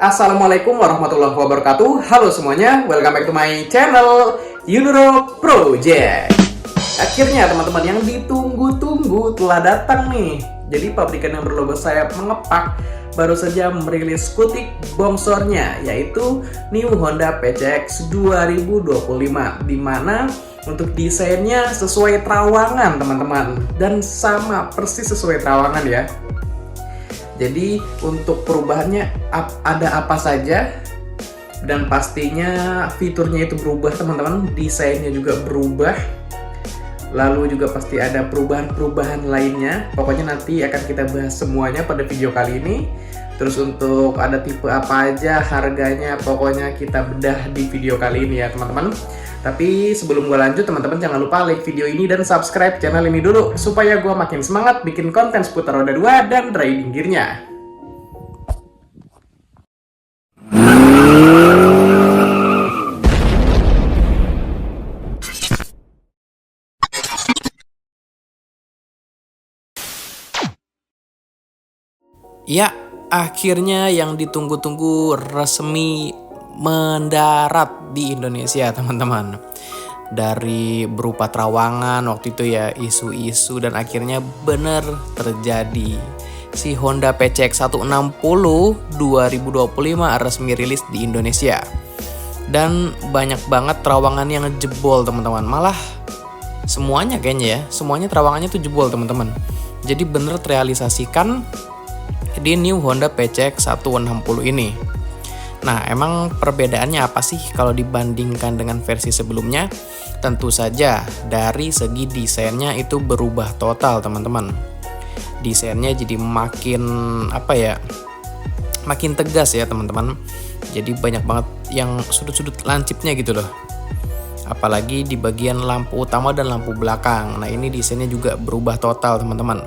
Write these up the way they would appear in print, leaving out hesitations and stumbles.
Assalamualaikum warahmatullahi wabarakatuh. Halo semuanya, welcome back to my channel Yunuro Project. Akhirnya teman-teman, yang ditunggu-tunggu telah datang nih. Jadi pabrikan yang berlogo sayap mengepak baru saja merilis skutik bongsornya, yaitu New Honda PCX 2025, dimana untuk desainnya sesuai terawangan teman-teman, dan sama persis sesuai terawangan ya. Jadi untuk perubahannya ada apa saja, dan pastinya fiturnya itu berubah teman-teman, desainnya juga berubah, lalu juga pasti ada perubahan-perubahan lainnya. Pokoknya nanti akan kita bahas semuanya pada video kali ini. Terus untuk ada tipe apa aja, harganya, pokoknya kita bedah di video kali ini ya teman-teman. Tapi sebelum gue lanjut, teman-teman jangan lupa like video ini dan subscribe channel ini dulu, supaya gue makin semangat bikin konten seputar roda 2 dan riding gear-nya. Ya, akhirnya yang ditunggu-tunggu resmi mendarat di Indonesia teman-teman. Dari berupa terawangan waktu itu ya, isu-isu, dan akhirnya bener terjadi. Si Honda PCX 160 2025 resmi rilis di Indonesia. Dan banyak banget terawangan yang jebol teman-teman. Malah semuanya kayaknya ya, semuanya terawangannya tuh jebol teman-teman. Jadi bener terrealisasikan di New Honda PCX 160 ini. Nah, emang perbedaannya apa sih kalau dibandingkan dengan versi sebelumnya? Tentu saja dari segi desainnya itu berubah total, teman-teman. Desainnya jadi makin makin tegas ya, teman-teman. Jadi banyak banget yang sudut-sudut lancipnya gitu loh. Apalagi di bagian lampu utama dan lampu belakang. Nah, ini desainnya juga berubah total, teman-teman.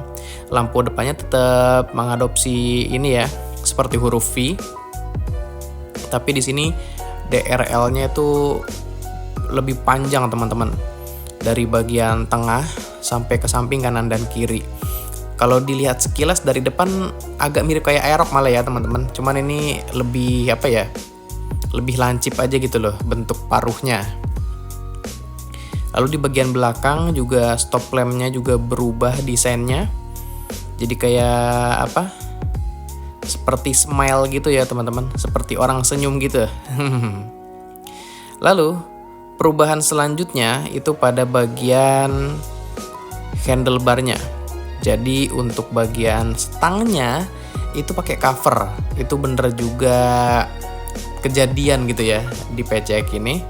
Lampu depannya tetap mengadopsi ini ya, seperti huruf V. Tapi di sini DRL-nya itu lebih panjang, teman-teman. Dari bagian tengah sampai ke samping kanan dan kiri. Kalau dilihat sekilas dari depan agak mirip kayak Aerox malah ya, teman-teman. Cuman ini lebih lebih lancip aja gitu loh bentuk paruhnya. Lalu di bagian belakang juga stop lamp-nya juga berubah desainnya. Jadi kayak seperti smile gitu ya teman-teman, seperti orang senyum gitu. Lalu perubahan selanjutnya itu pada bagian handlebarnya. Jadi untuk bagian stangnya itu pakai cover. Itu bener juga kejadian gitu ya di PCX ini.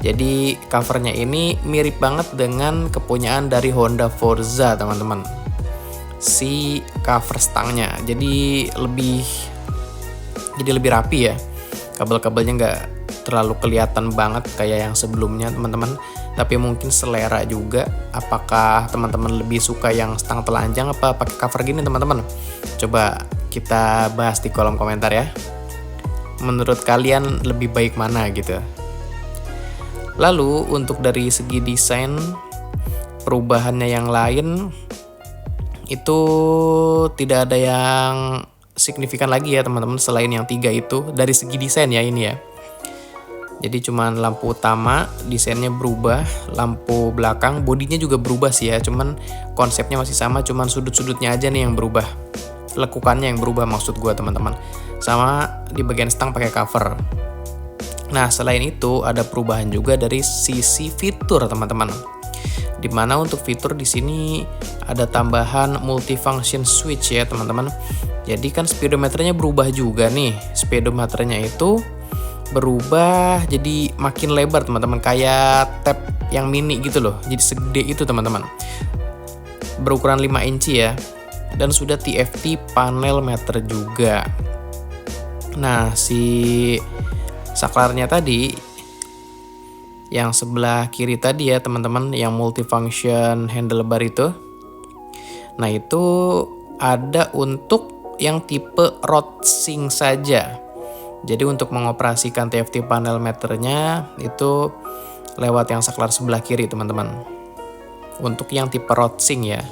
Jadi covernya ini mirip banget dengan kepunyaan dari Honda Forza teman-teman. Si cover stangnya jadi lebih rapi ya. Kabel-kabelnya nggak terlalu kelihatan banget kayak yang sebelumnya teman-teman. Tapi mungkin selera juga. Apakah teman-teman lebih suka yang stang telanjang apa pakai cover gini teman-teman? Coba kita bahas di kolom komentar ya. Menurut kalian lebih baik mana gitu? Lalu untuk dari segi desain, perubahannya yang lain itu tidak ada yang signifikan lagi ya teman-teman, selain yang 3 itu dari segi desain ya ini ya. Jadi cuman lampu utama desainnya berubah, lampu belakang bodinya juga berubah sih ya, cuman konsepnya masih sama, cuman sudut-sudutnya aja nih yang berubah, lekukannya yang berubah maksud gua teman-teman. Sama di bagian stang pakai cover. Nah, selain itu ada perubahan juga dari sisi fitur teman-teman. Dimana untuk fitur di sini ada tambahan multifunction switch ya teman-teman. Jadi kan speedometernya berubah juga nih. Speedometernya itu berubah jadi makin lebar teman-teman, kayak tab yang mini gitu loh. Jadi segede itu teman-teman. Berukuran 5 inci ya. Dan sudah TFT panel meter juga. Nah, si saklarnya tadi yang sebelah kiri tadi ya teman-teman, yang multifunction handlebar itu. Nah, itu ada untuk yang tipe road sync saja. Jadi untuk mengoperasikan TFT panel meternya itu lewat yang saklar sebelah kiri teman-teman. Untuk yang tipe road sync ya.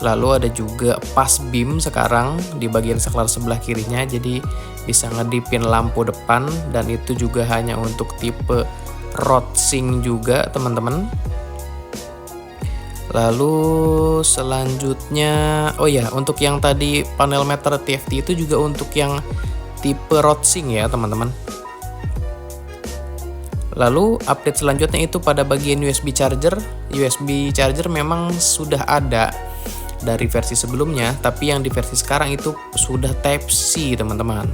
Lalu ada juga pass beam sekarang di bagian saklar sebelah kirinya, jadi bisa ngedipin lampu depan, dan itu juga hanya untuk tipe rodsing juga teman-teman. Lalu selanjutnya, oh ya, untuk yang tadi panel meter TFT itu juga untuk yang tipe rodsing ya teman-teman. Lalu update selanjutnya itu pada bagian USB charger. USB charger memang sudah ada dari versi sebelumnya, tapi yang di versi sekarang itu sudah Type C teman-teman,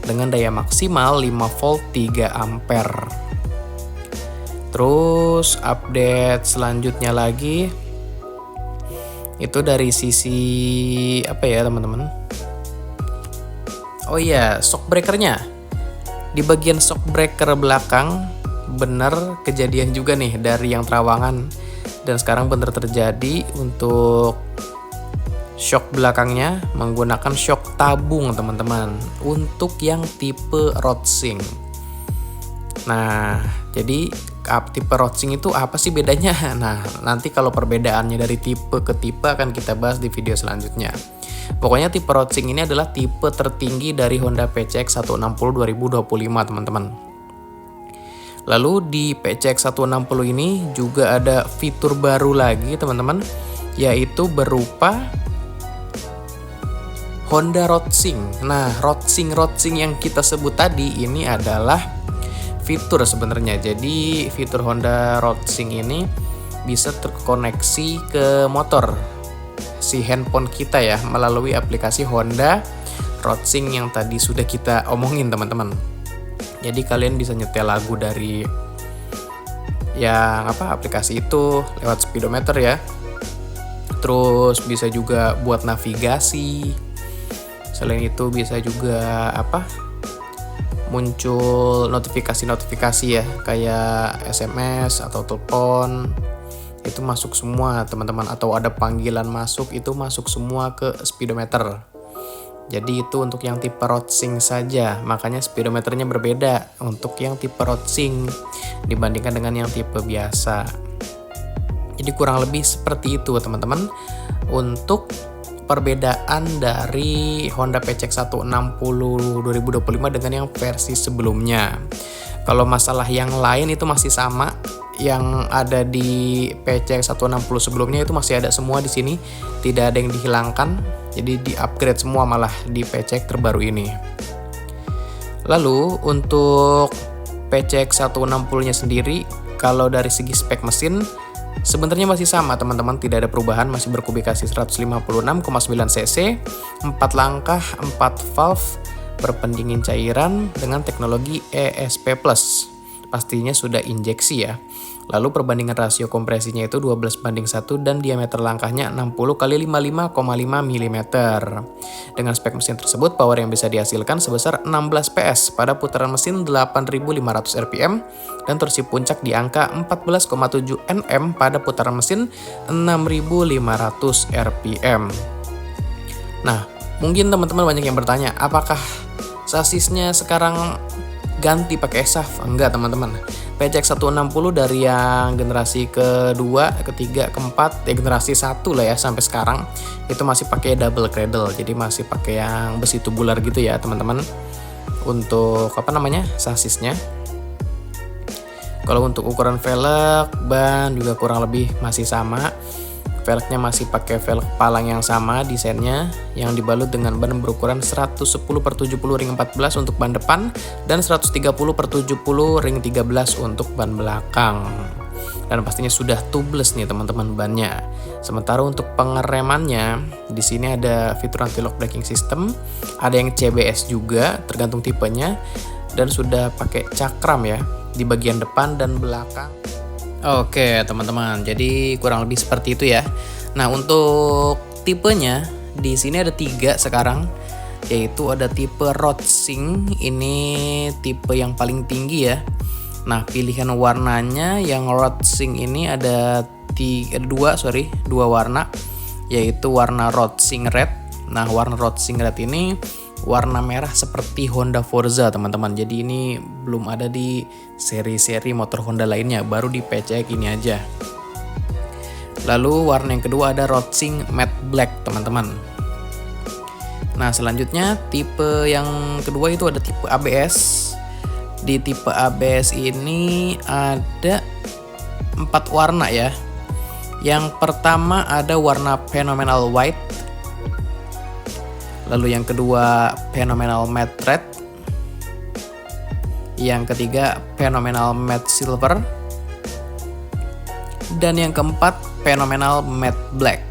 dengan daya maksimal 5 volt 3 ampere. Terus update selanjutnya lagi itu dari sisi apa ya teman-teman? Oh iya, shock breakernya. Di bagian shock breaker belakang bener kejadian juga nih dari yang terawangan, dan sekarang bener terjadi untuk shock belakangnya menggunakan shock tabung teman-teman untuk yang tipe rodsing. Nah, jadi tipe rodsing itu apa sih bedanya? Nah, nanti kalau perbedaannya dari tipe ke tipe akan kita bahas di video selanjutnya. Pokoknya tipe rodsing ini adalah tipe tertinggi dari Honda PCX 160 2025 teman-teman. Lalu di PCX 160 ini juga ada fitur baru lagi teman-teman, yaitu berupa Honda Rodsing. Nah, rodsing yang kita sebut tadi ini adalah fitur sebenarnya. Jadi fitur Honda Rodsing ini bisa terkoneksi ke motor si handphone kita ya, melalui aplikasi Honda Rodsing yang tadi sudah kita omongin teman-teman. Jadi kalian bisa nyetel lagu dari yang aplikasi itu lewat speedometer ya. Terus bisa juga buat navigasi. Selain itu bisa juga muncul notifikasi ya, kayak SMS atau telepon. Itu masuk semua teman-teman, atau ada panggilan masuk, itu masuk semua ke speedometer. Jadi itu untuk yang tipe rodsing saja, makanya speedometernya berbeda untuk yang tipe rodsing dibandingkan dengan yang tipe biasa. Jadi kurang lebih seperti itu teman-teman untuk perbedaan dari Honda PCX 160 2025 dengan yang versi sebelumnya. Kalau masalah yang lain itu masih sama, yang ada di PCX 160 sebelumnya itu masih ada semua di sini, tidak ada yang dihilangkan. Jadi di-upgrade semua malah di PCX terbaru ini. Lalu untuk PCX 160-nya sendiri, kalau dari segi spek mesin sebenarnya masih sama teman-teman, tidak ada perubahan, masih berkubikasi 156,9 cc, 4 langkah, 4 valve, berpendingin cairan dengan teknologi ESP+. Pastinya sudah injeksi ya. Lalu perbandingan rasio kompresinya itu 12:1 dan diameter langkahnya 60 x 55,5 mm. Dengan spek mesin tersebut, power yang bisa dihasilkan sebesar 16 PS pada putaran mesin 8.500 rpm dan torsi puncak di angka 14,7 Nm pada putaran mesin 6.500 rpm. Nah, mungkin teman-teman banyak yang bertanya, apakah sasisnya sekarang ganti pakai SAF? Enggak teman-teman. PCX 160 dari yang generasi kedua, ketiga, keempat, generasi 1 lah ya sampai sekarang itu masih pakai double cradle. Jadi masih pakai yang besi tubular gitu ya teman-teman. Untuk sasisnya. Kalau untuk ukuran velg, ban juga kurang lebih masih sama. Velgnya masih pakai velg palang yang sama desainnya, yang dibalut dengan ban berukuran 110/70 ring 14 untuk ban depan dan 130/70 ring 13 untuk ban belakang. Dan pastinya sudah tubeless nih teman-teman bannya. Sementara untuk pengeremannya, di sini ada fitur anti-lock braking system, ada yang CBS juga tergantung tipenya, dan sudah pakai cakram ya di bagian depan dan belakang. Oke teman-teman, jadi kurang lebih seperti itu ya. Nah untuk tipenya di sini ada 3 sekarang, yaitu ada tipe rodsing, ini tipe yang paling tinggi ya. Nah pilihan warnanya yang rodsing ini ada dua warna, yaitu warna rodsing red. Nah warna rodsing red ini warna merah seperti Honda Forza teman-teman. Jadi ini belum ada di seri-seri motor Honda lainnya, baru di PCX ini aja. Lalu warna yang kedua ada Racing Matte Black, teman-teman. Nah, selanjutnya tipe yang kedua itu ada tipe ABS. Di tipe ABS ini ada 4 warna ya. Yang pertama ada warna Phenomenal White. Lalu yang kedua Phenomenal Matte Red. Yang ketiga Phenomenal Matte Silver. Dan yang keempat Phenomenal Matte Black.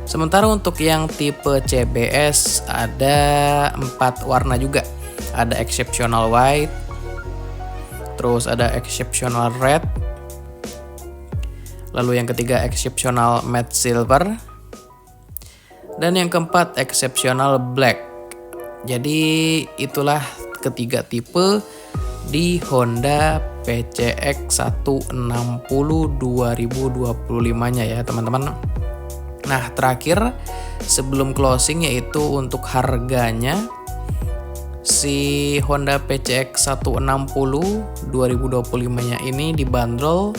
Sementara untuk yang tipe CBS ada 4 warna juga. Ada Exceptional White, terus ada Exceptional Red, lalu yang ketiga Exceptional Matte Silver, dan yang keempat Exceptional Black. Jadi itulah ketiga tipe di Honda PCX 160 2025-nya ya teman-teman. Nah, terakhir sebelum closing yaitu untuk harganya, si Honda PCX 160 2025-nya ini dibanderol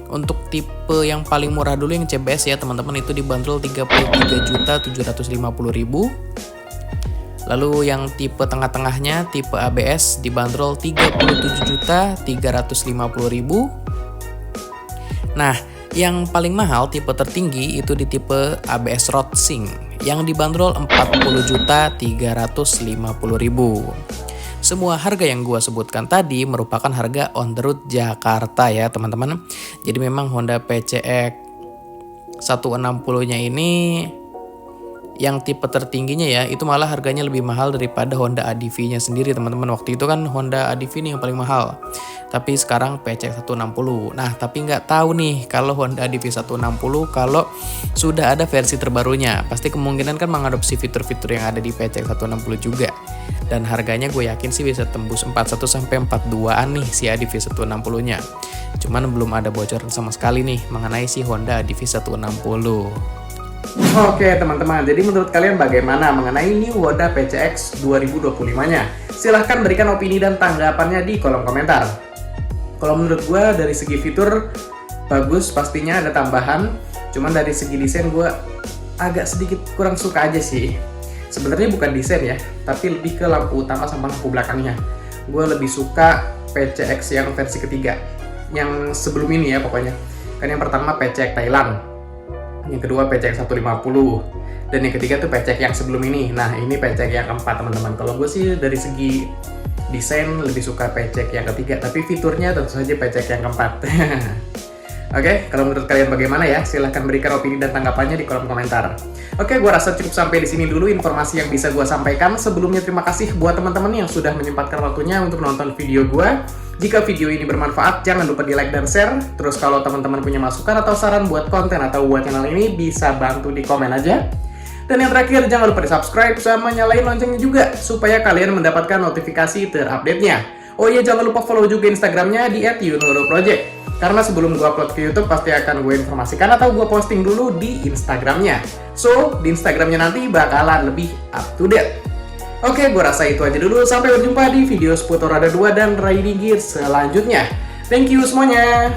untuk tipe yang paling murah dulu yang CBS ya teman-teman, itu dibanderol 33.750.000. Lalu yang tipe tengah-tengahnya tipe ABS dibanderol 37.350.000. Nah, yang paling mahal tipe tertinggi itu di tipe ABS Racing yang dibanderol 40.350.000. Semua harga yang gua sebutkan tadi merupakan harga on the road Jakarta ya teman-teman. Jadi memang Honda PCX 160-nya ini yang tipe tertingginya ya, itu malah harganya lebih mahal daripada Honda ADV-nya sendiri teman-teman. Waktu itu kan Honda ADV ini yang paling mahal, tapi sekarang PCX 160. Nah, tapi nggak tahu nih kalau Honda ADV 160 kalau sudah ada versi terbarunya, pasti kemungkinan kan mengadopsi fitur-fitur yang ada di PCX 160 juga. Dan harganya gue yakin sih bisa tembus 41 sampai 42-an nih si ADV 160-nya. Cuman belum ada bocoran sama sekali nih mengenai si Honda ADV 160. Oke teman-teman, jadi menurut kalian bagaimana mengenai new Honda PCX 2025-nya? Silahkan berikan opini dan tanggapannya di kolom komentar. Kalau menurut gue dari segi fitur bagus, pastinya ada tambahan. Cuman dari segi desain gue agak sedikit kurang suka aja sih. Sebenarnya bukan desain ya, tapi lebih ke lampu utama sama lampu belakangnya. Gue lebih suka PCX yang versi ketiga, yang sebelum ini ya pokoknya. Kan yang pertama PCX Thailand, yang kedua PCX 150, dan yang ketiga tuh PCX yang sebelum ini. Nah, ini PCX yang keempat teman-teman. Kalau gue sih dari segi desain lebih suka PCX yang ketiga, tapi fiturnya tentu saja PCX yang keempat. Oke, kalau menurut kalian bagaimana ya? Silahkan berikan opini dan tanggapannya di kolom komentar. Oke, gue rasa cukup sampai di sini dulu informasi yang bisa gue sampaikan. Sebelumnya terima kasih buat teman-teman yang sudah menyempatkan waktunya untuk menonton video gue. Jika video ini bermanfaat, jangan lupa di like dan share. Terus kalau teman-teman punya masukan atau saran buat konten atau buat channel ini, bisa bantu di komen aja. Dan yang terakhir, jangan lupa di subscribe sama nyalain loncengnya juga, supaya kalian mendapatkan notifikasi terupdate-nya. Oh iya, jangan lupa follow juga Instagramnya di @yunoroproject. Karena sebelum gue upload ke YouTube, pasti akan gue informasikan atau gue posting dulu di Instagramnya. So, di Instagramnya nanti bakalan lebih up to date. Oke, gue rasa itu aja dulu. Sampai berjumpa di video seputar Roda 2 dan Riding Gear selanjutnya. Thank you semuanya!